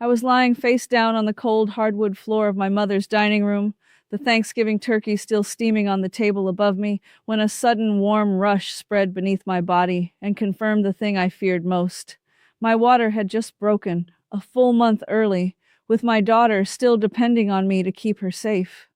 I was lying face down on the cold hardwood floor of my mother's dining room, the Thanksgiving turkey still steaming on the table above me, when a sudden warm rush spread beneath my body and confirmed the thing I feared most. My water had just broken, a full month early, with my daughter still depending on me to keep her safe.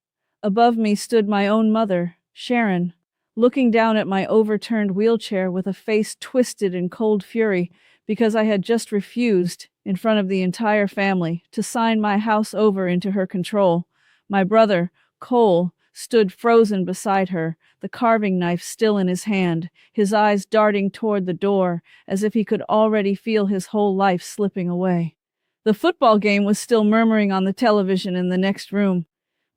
Above me stood my own mother, Sharon, looking down at my overturned wheelchair with a face twisted in cold fury because I had just refused, in front of the entire family, to sign my house over into her control. My brother, Cole, stood frozen beside her, the carving knife still in his hand, his eyes darting toward the door, as if he could already feel his whole life slipping away. The football game was still murmuring on the television in the next room.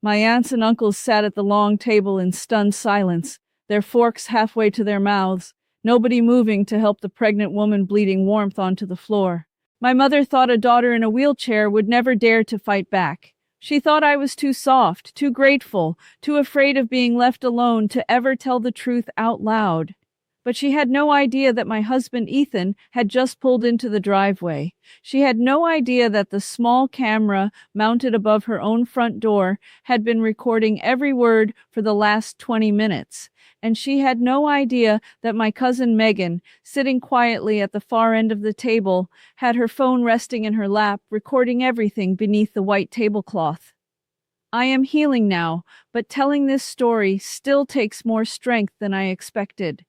My aunts and uncles sat at the long table in stunned silence, their forks halfway to their mouths, nobody moving to help the pregnant woman bleeding warmth onto the floor. My mother thought a daughter in a wheelchair would never dare to fight back. She thought I was too soft, too grateful, too afraid of being left alone to ever tell the truth out loud. But she had no idea that my husband Ethan had just pulled into the driveway. She had no idea that the small camera mounted above her own front door had been recording every word for the last 20 minutes. And she had no idea that my cousin Megan, sitting quietly at the far end of the table, had her phone resting in her lap, recording everything beneath the white tablecloth. I am healing now, but telling this story still takes more strength than I expected.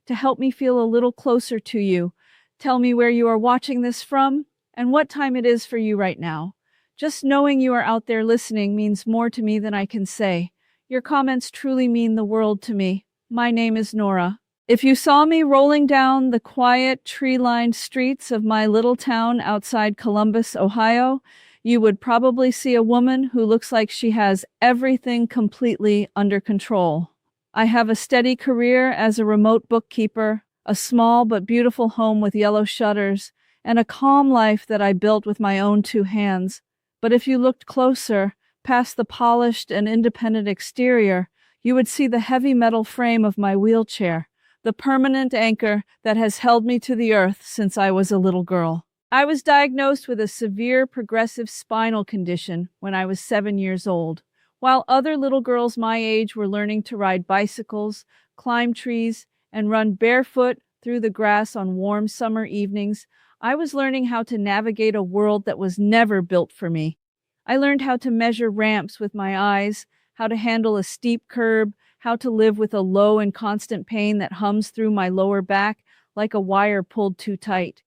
To help me feel a little closer to you, tell me where you are watching this from and what time it is for you right now. Just knowing you are out there listening means more to me than I can say. Your comments truly mean the world to me. My name is Nora. If you saw me rolling down the quiet, tree-lined streets of my little town outside Columbus, Ohio, you would probably see a woman who looks like she has everything completely under control. I have a steady career as a remote bookkeeper, a small but beautiful home with yellow shutters, and a calm life that I built with my own two hands. But if you looked closer, past the polished and independent exterior, you would see the heavy metal frame of my wheelchair, the permanent anchor that has held me to the earth since I was a little girl. I was diagnosed with a severe progressive spinal condition when I was 7 years old. While other little girls my age were learning to ride bicycles, climb trees, and run barefoot through the grass on warm summer evenings, I was learning how to navigate a world that was never built for me. I learned how to measure ramps with my eyes, how to handle a steep curb, how to live with a low and constant pain that hums through my lower back like a wire pulled too tight.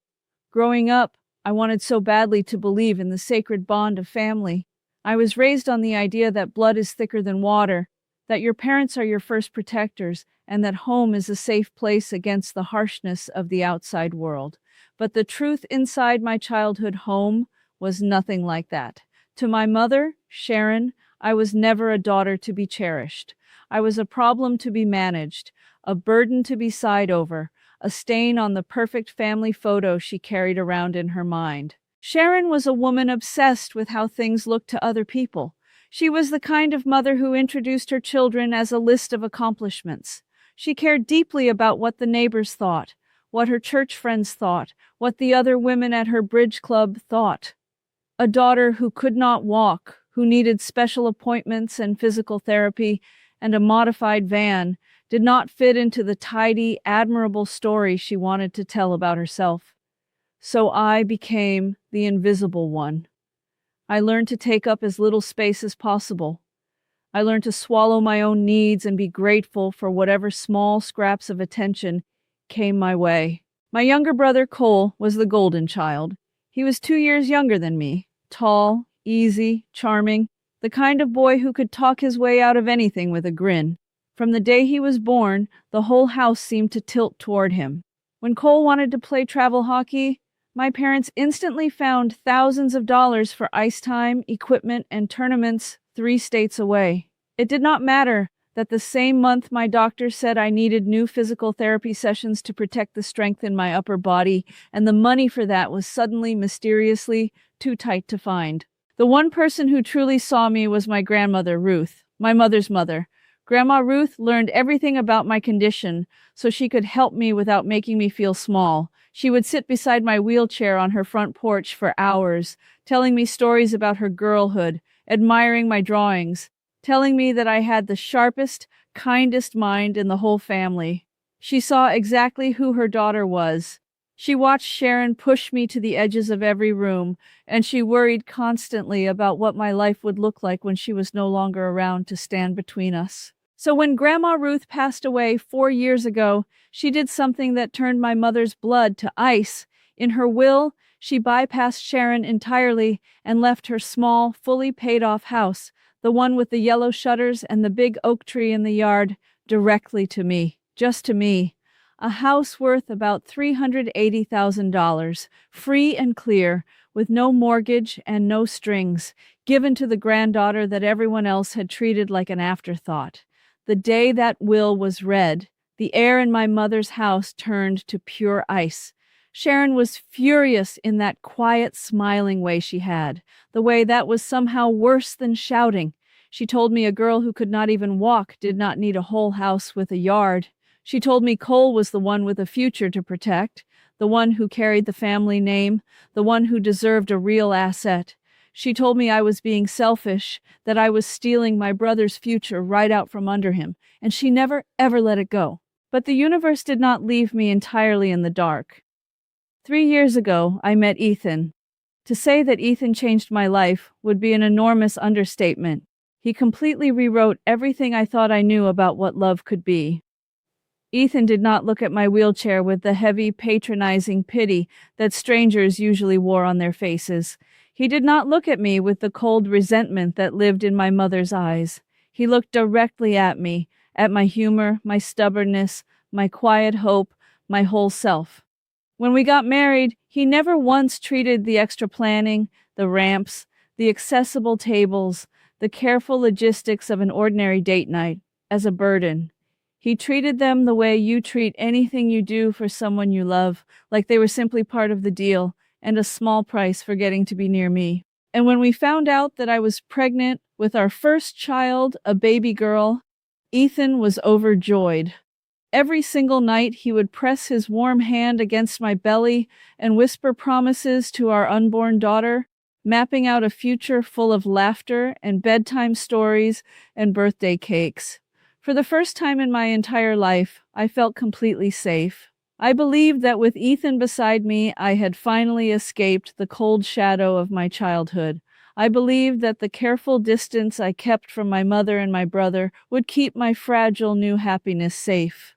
Growing up, I wanted so badly to believe in the sacred bond of family. I was raised on the idea that blood is thicker than water, that your parents are your first protectors, and that home is a safe place against the harshness of the outside world. But the truth inside my childhood home was nothing like that. To my mother, Sharon, I was never a daughter to be cherished. I was a problem to be managed, a burden to be sighed over, a stain on the perfect family photo she carried around in her mind. Sharon was a woman obsessed with how things looked to other people. She was the kind of mother who introduced her children as a list of accomplishments. She cared deeply about what the neighbors thought, what her church friends thought, what the other women at her bridge club thought. A daughter who could not walk, who needed special appointments and physical therapy and a modified van, did not fit into the tidy, admirable story she wanted to tell about herself. So I became the invisible one. I learned to take up as little space as possible. I learned to swallow my own needs and be grateful for whatever small scraps of attention came my way. My younger brother, Cole, was the golden child. He was 2 years younger than me, tall, easy, charming, the kind of boy who could talk his way out of anything with a grin. From the day he was born, the whole house seemed to tilt toward him. When Cole wanted to play travel hockey, my parents instantly found thousands of dollars for ice time, equipment, and tournaments 3 states away. It did not matter that the same month my doctor said I needed new physical therapy sessions to protect the strength in my upper body, and the money for that was suddenly, mysteriously, too tight to find. The one person who truly saw me was my grandmother, Ruth, my mother's mother. Grandma Ruth learned everything about my condition so she could help me without making me feel small. She would sit beside my wheelchair on her front porch for hours, telling me stories about her girlhood, admiring my drawings, telling me that I had the sharpest, kindest mind in the whole family. She saw exactly who her daughter was. She watched Sharon push me to the edges of every room, and she worried constantly about what my life would look like when she was no longer around to stand between us. So when Grandma Ruth passed away 4 years ago, she did something that turned my mother's blood to ice. In her will, she bypassed Sharon entirely and left her small, fully paid-off house, the one with the yellow shutters and the big oak tree in the yard, directly to me, just to me. A house worth about $380,000, free and clear, with no mortgage and no strings, given to the granddaughter that everyone else had treated like an afterthought. The day that will was read, the air in my mother's house turned to pure ice. Sharon was furious in that quiet, smiling way she had, the way that was somehow worse than shouting. She told me a girl who could not even walk did not need a whole house with a yard. She told me Cole was the one with a future to protect, the one who carried the family name, the one who deserved a real asset. She told me I was being selfish, that I was stealing my brother's future right out from under him, and she never, ever let it go. But the universe did not leave me entirely in the dark. 3 years ago, I met Ethan. To say that Ethan changed my life would be an enormous understatement. He completely rewrote everything I thought I knew about what love could be. Ethan did not look at my wheelchair with the heavy, patronizing pity that strangers usually wore on their faces. He did not look at me with the cold resentment that lived in my mother's eyes. He looked directly at me, at my humor, my stubbornness, my quiet hope, my whole self. When we got married, he never once treated the extra planning, the ramps, the accessible tables, the careful logistics of an ordinary date night as a burden. He treated them the way you treat anything you do for someone you love, like they were simply part of the deal and a small price for getting to be near me. And when we found out that I was pregnant with our first child, a baby girl, Ethan was overjoyed. Every single night he would press his warm hand against my belly and whisper promises to our unborn daughter, mapping out a future full of laughter and bedtime stories and birthday cakes. For the first time in my entire life, I felt completely safe. I believed that with Ethan beside me, I had finally escaped the cold shadow of my childhood. I believed that the careful distance I kept from my mother and my brother would keep my fragile new happiness safe.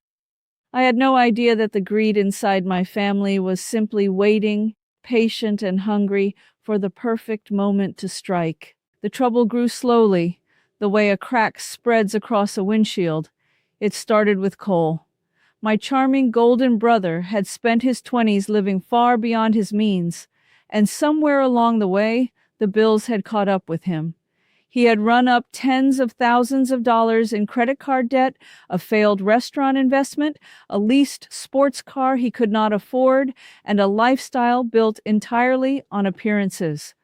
I had no idea that the greed inside my family was simply waiting, patient and hungry, for the perfect moment to strike. The trouble grew slowly, the way a crack spreads across a windshield. It started with Cole. My charming golden brother had spent his 20s living far beyond his means, and somewhere along the way, the bills had caught up with him. He had run up tens of thousands of dollars in credit card debt, a failed restaurant investment, a leased sports car he could not afford, and a lifestyle built entirely on appearances.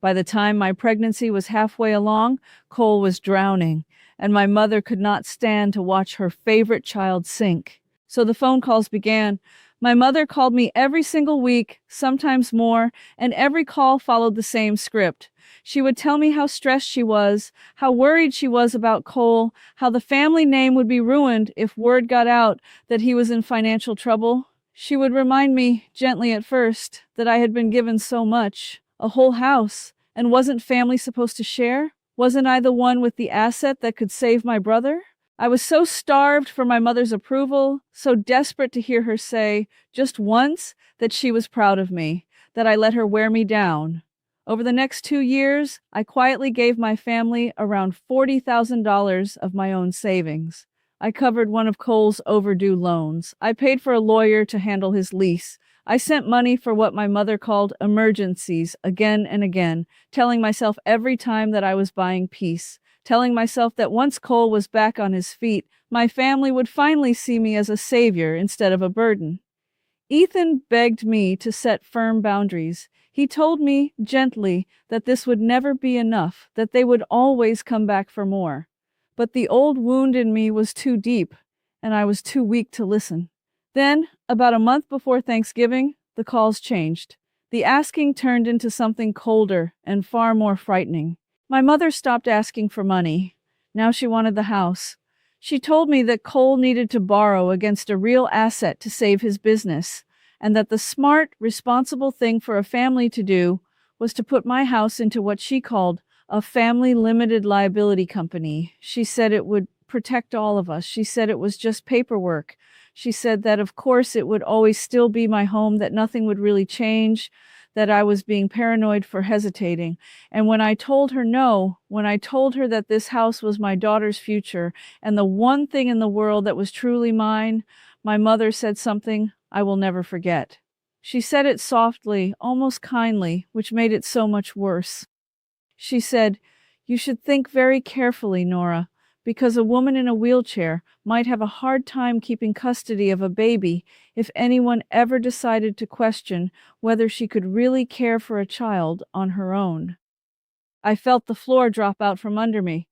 By the time my pregnancy was halfway along, Cole was drowning, and my mother could not stand to watch her favorite child sink. So the phone calls began. My mother called me every single week, sometimes more, and every call followed the same script. She would tell me how stressed she was, how worried she was about Cole, how the family name would be ruined if word got out that he was in financial trouble. She would remind me, gently at first, that I had been given so much, a whole house, and wasn't family supposed to share? Wasn't I the one with the asset that could save my brother? I was so starved for my mother's approval, so desperate to hear her say, just once, that she was proud of me, that I let her wear me down. Over the next 2 years, I quietly gave my family around $40,000 of my own savings. I covered one of Cole's overdue loans. I paid for a lawyer to handle his lease. I sent money for what my mother called emergencies again and again, telling myself every time that I was buying peace, telling myself that once Cole was back on his feet, my family would finally see me as a savior instead of a burden. Ethan begged me to set firm boundaries. He told me gently that this would never be enough, that they would always come back for more. But the old wound in me was too deep, and I was too weak to listen. Then, about a month before Thanksgiving, The calls changed. The asking turned into something colder and far more frightening. My mother stopped asking for money. Now she wanted the house. She told me that Cole needed to borrow against a real asset to save his business, and that the smart, responsible thing for a family to do was to put my house into what she called a family limited liability company. She said it would protect all of us. She said it was just paperwork. She said that, of course, it would always still be my home, that nothing would really change, that I was being paranoid for hesitating. And when I told her no, when I told her that this house was my daughter's future and the one thing in the world that was truly mine, my mother said something I will never forget. She said it softly, almost kindly, which made it so much worse. She said, "You should think very carefully, Nora, because a woman in a wheelchair might have a hard time keeping custody of a baby if anyone ever decided to question whether she could really care for a child on her own." I felt the floor drop out from under me.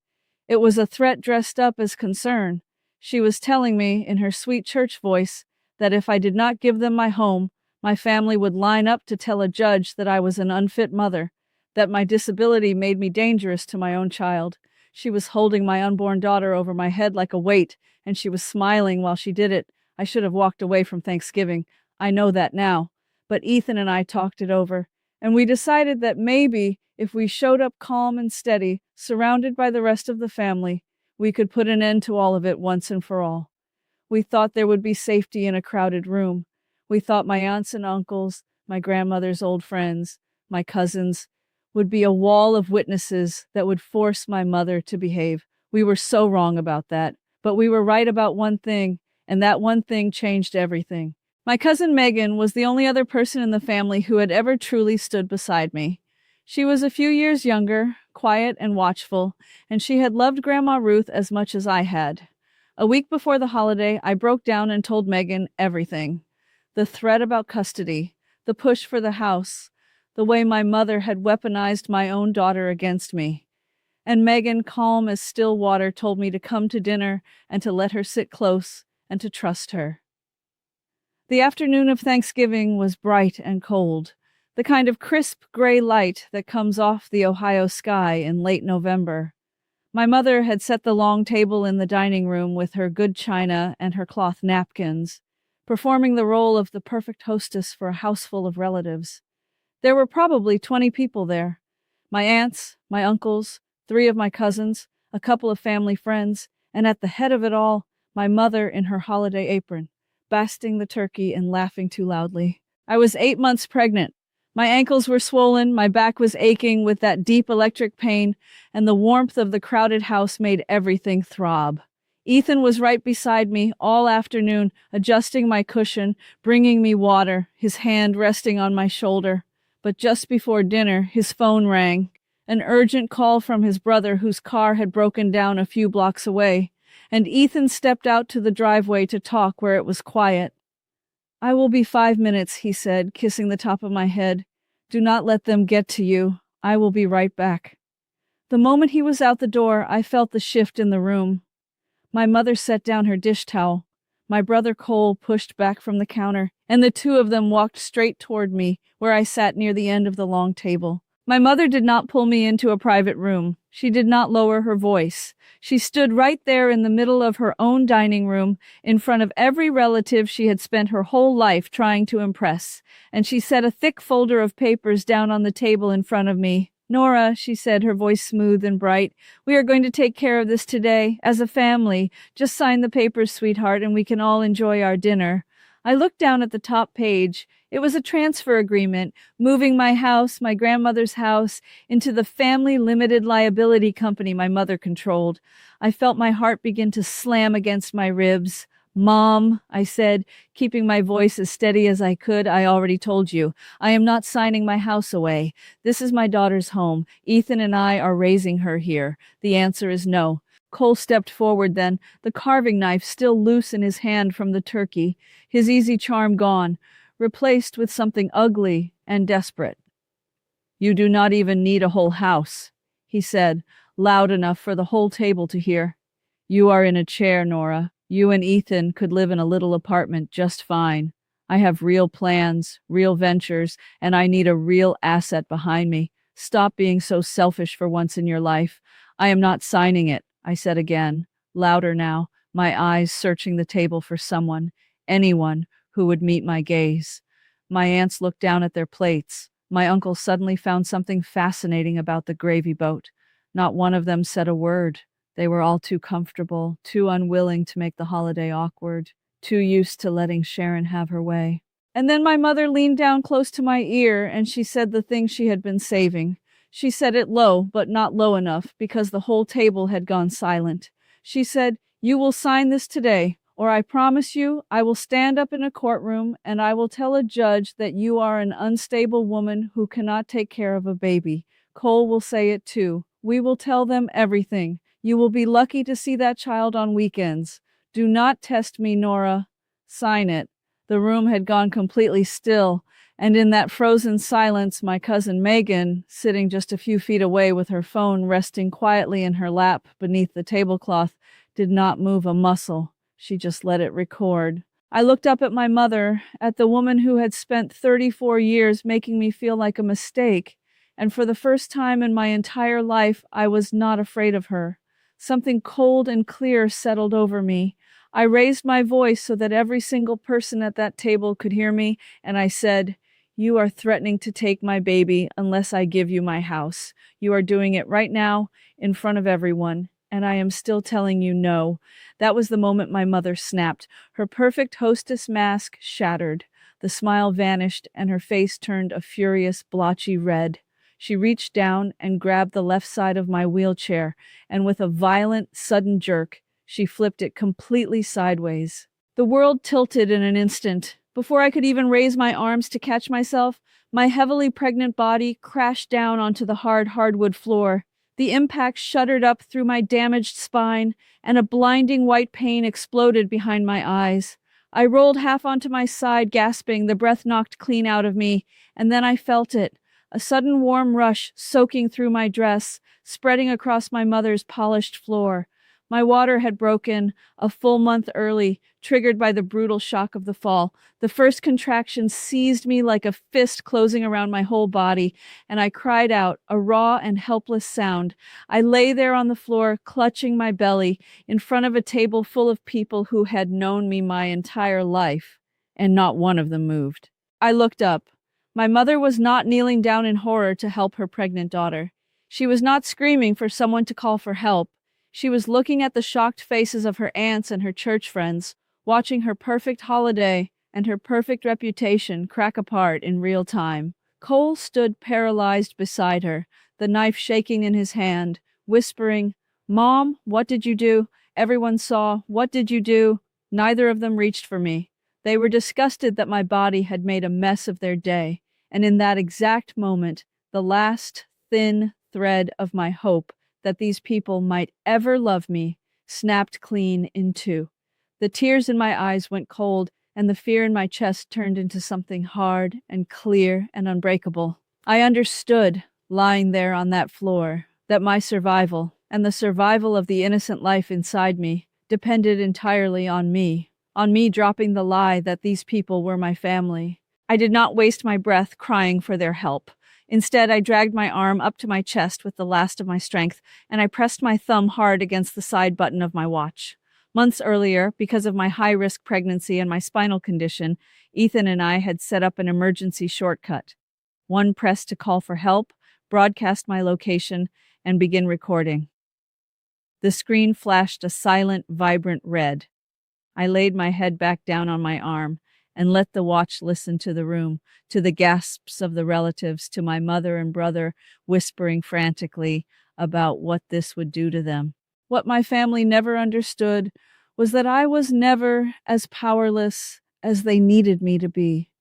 It was a threat dressed up as concern. She was telling me, in her sweet church voice, that if I did not give them my home, my family would line up to tell a judge that I was an unfit mother, that my disability made me dangerous to my own child. She was holding my unborn daughter over my head like a weight, and she was smiling while she did it. I should have walked away from Thanksgiving. I know that now. But Ethan and I talked it over, and we decided that maybe if we showed up calm and steady, surrounded by the rest of the family, we could put an end to all of it once and for all. We thought there would be safety in a crowded room. We thought my aunts and uncles, my grandmother's old friends, my cousins, would be a wall of witnesses that would force my mother to behave. We were so wrong about that, but we were right about one thing, and that one thing changed everything. My cousin Megan was the only other person in the family who had ever truly stood beside me. She was a few years younger, quiet and watchful, and she had loved Grandma Ruth as much as I had. A week before the holiday, I broke down and told Megan everything. The threat about custody, the push for the house, the way my mother had weaponized my own daughter against me. And Megan, calm as still water, told me to come to dinner and to let her sit close and to trust her. The afternoon of Thanksgiving was bright and cold, the kind of crisp gray light that comes off the Ohio sky in late November. My mother had set the long table in the dining room with her good china and her cloth napkins, performing the role of the perfect hostess for a house full of relatives. There were probably 20 people there. My aunts, my uncles, 3 of my cousins, a couple of family friends, and at the head of it all, my mother in her holiday apron, basting the turkey and laughing too loudly. I was 8 months pregnant. My ankles were swollen, my back was aching with that deep electric pain, and the warmth of the crowded house made everything throb. Ethan was right beside me all afternoon, adjusting my cushion, bringing me water, his hand resting on my shoulder. But just before dinner, his phone rang, an urgent call from his brother whose car had broken down a few blocks away, and Ethan stepped out to the driveway to talk where it was quiet. "I will be 5 minutes," he said, kissing the top of my head. "Do not let them get to you. I will be right back." The moment he was out the door, I felt the shift in the room. My mother set down her dish towel. My brother Cole pushed back from the counter, and the 2 of them walked straight toward me, where I sat near the end of the long table. My mother did not pull me into a private room. She did not lower her voice. She stood right there in the middle of her own dining room, in front of every relative she had spent her whole life trying to impress, and she set a thick folder of papers down on the table in front of me. "Nora," she said, her voice smooth and bright, "we are going to take care of this today, as a family. Just sign the papers, sweetheart, and we can all enjoy our dinner." I looked down at the top page. It was a transfer agreement, moving my house, my grandmother's house, into the family limited liability company my mother controlled. I felt my heart begin to slam against my ribs. "Mom," I said, keeping my voice as steady as I could, "I already told you. I am not signing my house away. This is my daughter's home. Ethan and I are raising her here. The answer is no." Cole stepped forward then, the carving knife still loose in his hand from the turkey, his easy charm gone, replaced with something ugly and desperate. "You do not even need a whole house," he said, loud enough for the whole table to hear. "You are in a chair, Nora. You and Ethan could live in a little apartment just fine. I have real plans, real ventures, and I need a real asset behind me. Stop being so selfish for once in your life. I am not signing it, I said again, louder now, my eyes searching the table for someone, anyone who would meet my gaze. My aunts looked down at their plates. My uncle suddenly found something fascinating about the gravy boat. Not one of them said a word. They were all too comfortable, too unwilling to make the holiday awkward, too used to letting Sharon have her way. And then my mother leaned down close to my ear and she said the thing she had been saving. She said it low, but not low enough, because the whole table had gone silent. She said, "You will sign this today, or I promise you I will stand up in a courtroom and I will tell a judge that you are an unstable woman who cannot take care of a baby. Cole will say it too. We will tell them everything. You will be lucky to see that child on weekends. Do not test me, Nora. Sign it." The room had gone completely still, and in that frozen silence, my cousin Megan, sitting just a few feet away with her phone resting quietly in her lap beneath the tablecloth, did not move a muscle. She just let it record. I looked up at my mother, at the woman who had spent 34 years making me feel like a mistake, and for the first time in my entire life, I was not afraid of her. Something cold and clear settled over me. I raised my voice so that every single person at that table could hear me, and I said, "You are threatening to take my baby unless I give you my house. You are doing it right now, in front of everyone, and I am still telling you no." That was the moment my mother snapped. Her perfect hostess mask shattered. The smile vanished, and her face turned a furious, blotchy red. She reached down and grabbed the left side of my wheelchair, and with a violent, sudden jerk, she flipped it completely sideways. The world tilted in an instant. Before I could even raise my arms to catch myself, my heavily pregnant body crashed down onto the hard hardwood floor. The impact shuddered up through my damaged spine, and a blinding white pain exploded behind my eyes. I rolled half onto my side, gasping, the breath knocked clean out of me, and then I felt it. A sudden warm rush soaking through my dress, spreading across my mother's polished floor. My water had broken a full month early, triggered by the brutal shock of the fall. The first contraction seized me like a fist closing around my whole body, and I cried out, a raw and helpless sound. I lay there on the floor, clutching my belly, in front of a table full of people who had known me my entire life, and not one of them moved. I looked up. My mother was not kneeling down in horror to help her pregnant daughter. She was not screaming for someone to call for help. She was looking at the shocked faces of her aunts and her church friends, watching her perfect holiday and her perfect reputation crack apart in real time. Cole stood paralyzed beside her, the knife shaking in his hand, whispering, "Mom, what did you do?" Everyone saw. What did you do? Neither of them reached for me. They were disgusted that my body had made a mess of their day, and in that exact moment, the last thin thread of my hope that these people might ever love me snapped clean in two. The tears in my eyes went cold, and the fear in my chest turned into something hard and clear and unbreakable. I understood, lying there on that floor, that my survival, and the survival of the innocent life inside me, depended entirely on me dropping the lie that these people were my family. I did not waste my breath crying for their help. Instead, I dragged my arm up to my chest with the last of my strength, and I pressed my thumb hard against the side button of my watch. Months earlier, because of my high-risk pregnancy and my spinal condition, Ethan and I had set up an emergency shortcut. One press to call for help, broadcast my location, and begin recording. The screen flashed a silent, vibrant red. I laid my head back down on my arm and let the watch listen to the room, to the gasps of the relatives, to my mother and brother whispering frantically about what this would do to them. What my family never understood was that I was never as powerless as they needed me to be.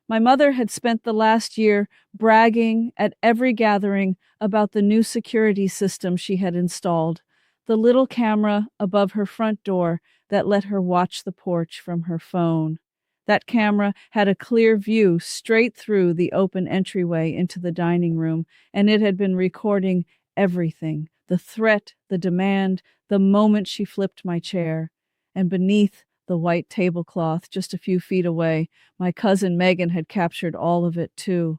My mother had spent the last year bragging at every gathering about the new security system she had installed, the little camera above her front door that let her watch the porch from her phone. That camera had a clear view straight through the open entryway into the dining room, and it had been recording everything, the threat, the demand, the moment she flipped my chair. And beneath The white tablecloth just a few feet away. My cousin Megan had captured all of it, too.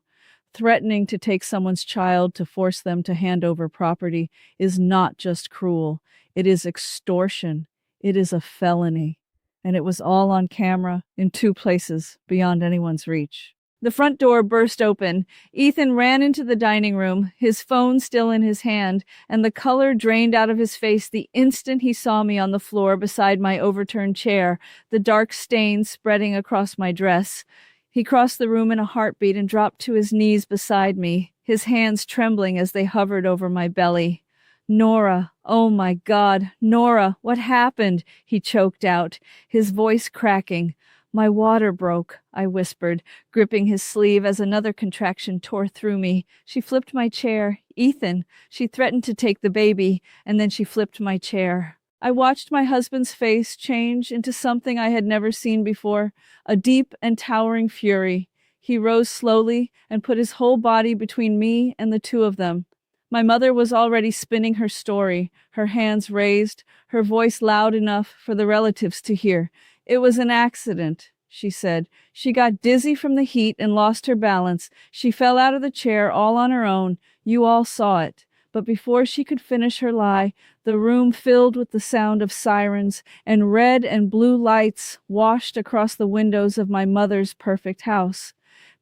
Threatening to take someone's child to force them to hand over property is not just cruel, it is extortion. It is a felony. And it was all on camera in 2 places beyond anyone's reach. The front door burst open. Ethan ran into the dining room, his phone still in his hand, and the color drained out of his face the instant he saw me on the floor beside my overturned chair, the dark stains spreading across my dress. He crossed the room in a heartbeat and dropped to his knees beside me, his hands trembling as they hovered over my belly. Nora, oh my God, Nora, what happened? He choked out, his voice cracking. My water broke, I whispered, gripping his sleeve as another contraction tore through me. She flipped my chair. Ethan. She threatened to take the baby, and then she flipped my chair. I watched my husband's face change into something I had never seen before, a deep and towering fury. He rose slowly and put his whole body between me and the 2 of them. My mother was already spinning her story, her hands raised, her voice loud enough for the relatives to hear. It was an accident, she said. She got dizzy from the heat and lost her balance. She fell out of the chair all on her own. You all saw it. But before she could finish her lie, the room filled with the sound of sirens, and red and blue lights washed across the windows of my mother's perfect house.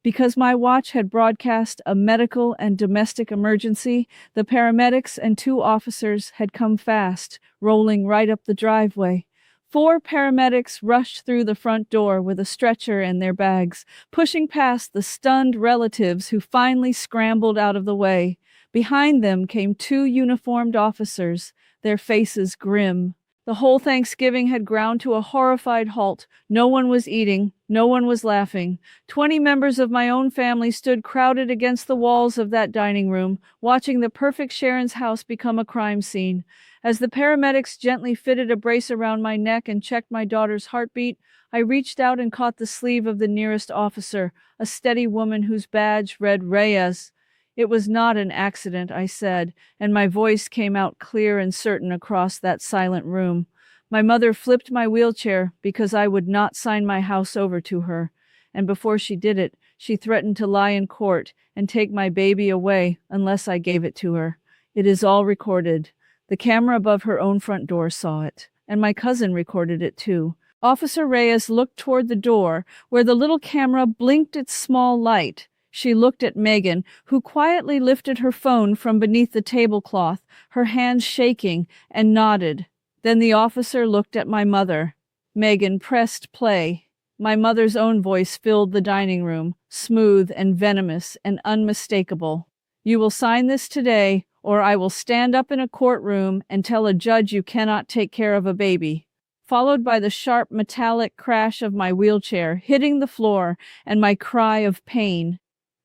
Because my watch had broadcast a medical and domestic emergency, the paramedics and 2 officers had come fast, rolling right up the driveway. 4 paramedics rushed through the front door with a stretcher and their bags, pushing past the stunned relatives who finally scrambled out of the way. Behind them came 2 uniformed officers, their faces grim. The whole Thanksgiving had ground to a horrified halt. No one was eating. No one was laughing. 20 members of my own family stood crowded against the walls of that dining room, watching the perfect Sharon's house become a crime scene. As the paramedics gently fitted a brace around my neck and checked my daughter's heartbeat, I reached out and caught the sleeve of the nearest officer, a steady woman whose badge read Reyes. It was not an accident, I said, and my voice came out clear and certain across that silent room. My mother flipped my wheelchair because I would not sign my house over to her, and before she did it, she threatened to lie in court and take my baby away unless I gave it to her. It is all recorded. The camera above her own front door saw it, and my cousin recorded it too. Officer Reyes looked toward the door, where the little camera blinked its small light. She looked at Megan, who quietly lifted her phone from beneath the tablecloth, her hands shaking, and nodded. Then the officer looked at my mother. Megan pressed play. My mother's own voice filled the dining room, smooth and venomous and unmistakable. You will sign this today, or I will stand up in a courtroom and tell a judge you cannot take care of a baby. Followed by the sharp metallic crash of my wheelchair hitting the floor and my cry of pain.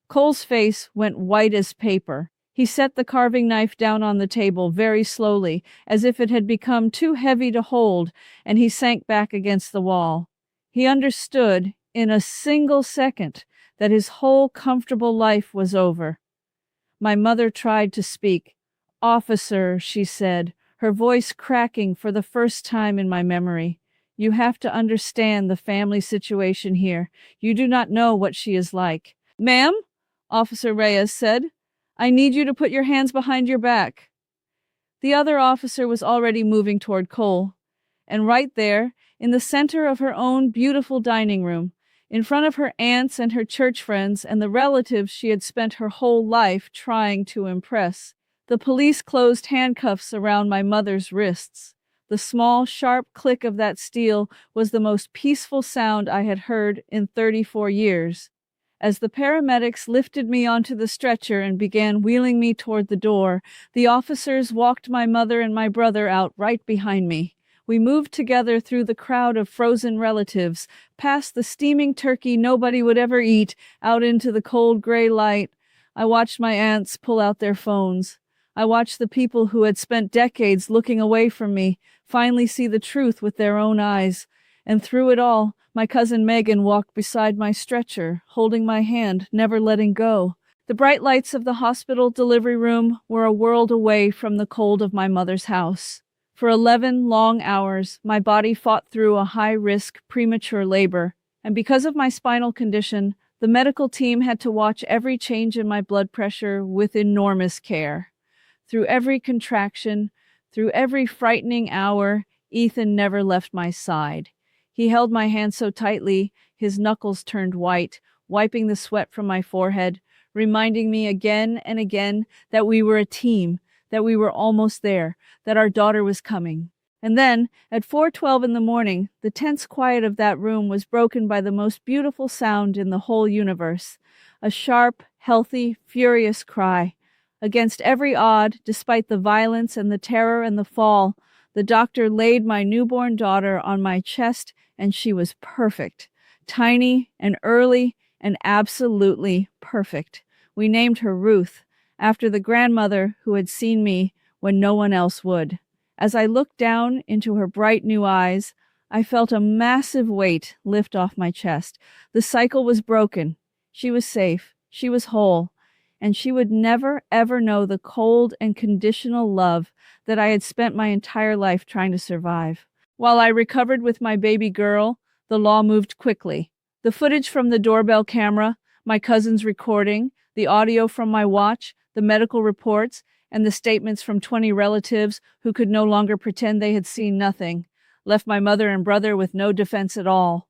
Cole's face went white as paper. He set the carving knife down on the table very slowly, as if it had become too heavy to hold, and he sank back against the wall. He understood, in a single second, that his whole comfortable life was over. My mother tried to speak. "Officer," she said, her voice cracking for the first time in my memory. "You have to understand the family situation here. You do not know what she is like." "Ma'am?" Officer Reyes said. "I need you to put your hands behind your back." The other officer was already moving toward Cole. And right there, in the center of her own beautiful dining room, in front of her aunts and her church friends and the relatives she had spent her whole life trying to impress, the police closed handcuffs around my mother's wrists. The small, sharp click of that steel was the most peaceful sound I had heard in 34 years. As the paramedics lifted me onto the stretcher and began wheeling me toward the door, the officers walked my mother and my brother out right behind me. We moved together through the crowd of frozen relatives, past the steaming turkey nobody would ever eat, out into the cold gray light. I watched my aunts pull out their phones. I watched the people who had spent decades looking away from me finally see the truth with their own eyes. And through it all, my cousin Megan walked beside my stretcher, holding my hand, never letting go. The bright lights of the hospital delivery room were a world away from the cold of my mother's house. For 11 long hours, my body fought through a high-risk premature labor, and because of my spinal condition, the medical team had to watch every change in my blood pressure with enormous care. Through every contraction, through every frightening hour, Ethan never left my side. He held my hand so tightly, his knuckles turned white, wiping the sweat from my forehead, reminding me again and again that we were a team, that we were almost there, that our daughter was coming. And then, at 4:12 in the morning, the tense quiet of that room was broken by the most beautiful sound in the whole universe, a sharp, healthy, furious cry. Against every odd, despite the violence and the terror and the fall, the doctor laid my newborn daughter on my chest, and she was perfect, tiny and early and absolutely perfect. We named her Ruth, after the grandmother who had seen me when no one else would. As I looked down into her bright new eyes, I felt a massive weight lift off my chest. The cycle was broken. She was safe. She was whole. And she would never, ever know the cold and conditional love that I had spent my entire life trying to survive. While I recovered with my baby girl, the law moved quickly. The footage from the doorbell camera, my cousin's recording, the audio from my watch, the medical reports, and the statements from 20 relatives who could no longer pretend they had seen nothing, left my mother and brother with no defense at all.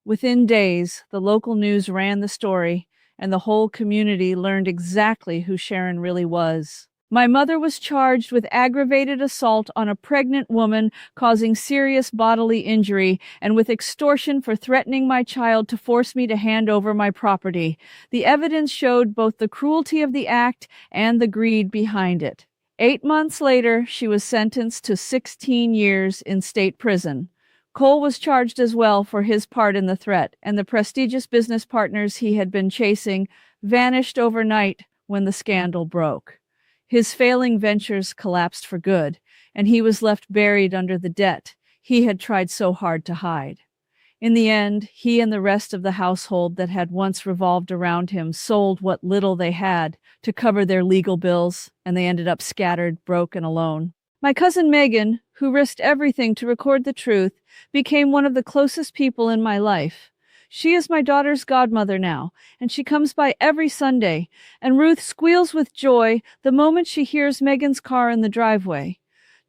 Within days, the local news ran the story, and the whole community learned exactly who Sharon really was. My mother was charged with aggravated assault on a pregnant woman causing serious bodily injury and with extortion for threatening my child to force me to hand over my property. The evidence showed both the cruelty of the act and the greed behind it. 8 months later, she was sentenced to 16 years in state prison. Cole was charged as well for his part in the threat, and the prestigious business partners he had been chasing vanished overnight when the scandal broke. His failing ventures collapsed for good, and he was left buried under the debt he had tried so hard to hide. In the end, he and the rest of the household that had once revolved around him sold what little they had to cover their legal bills, and they ended up scattered, broke, and alone. My cousin Megan, who risked everything to record the truth, became one of the closest people in my life. She is my daughter's godmother now, and she comes by every Sunday, and Ruth squeals with joy the moment she hears Megan's car in the driveway.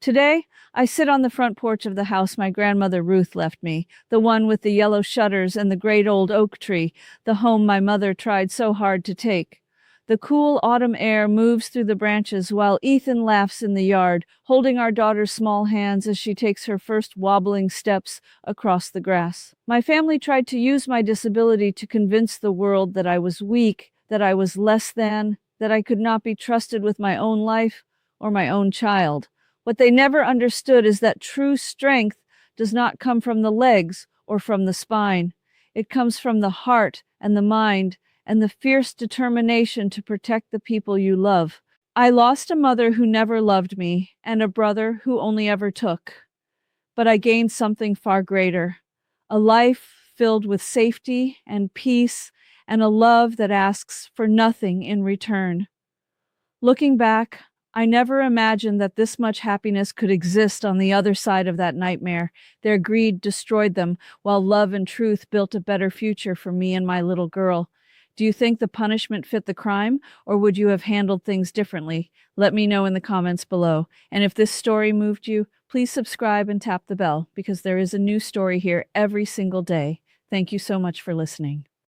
Today, I sit on the front porch of the house my grandmother Ruth left me, the one with the yellow shutters and the great old oak tree, the home my mother tried so hard to take. The cool autumn air moves through the branches while Ethan laughs in the yard, holding our daughter's small hands as she takes her first wobbling steps across the grass. My family tried to use my disability to convince the world that I was weak, that I was less than, that I could not be trusted with my own life or my own child. What they never understood is that true strength does not come from the legs or from the spine. It comes from the heart and the mind and the fierce determination to protect the people you love. I lost a mother who never loved me and a brother who only ever took. But I gained something far greater, a life filled with safety and peace and a love that asks for nothing in return. Looking back, I never imagined that this much happiness could exist on the other side of that nightmare. Their greed destroyed them, while love and truth built a better future for me and my little girl. Do you think the punishment fit the crime, or would you have handled things differently? Let me know in the comments below. And if this story moved you, please subscribe and tap the bell, because there is a new story here every single day. Thank you so much for listening.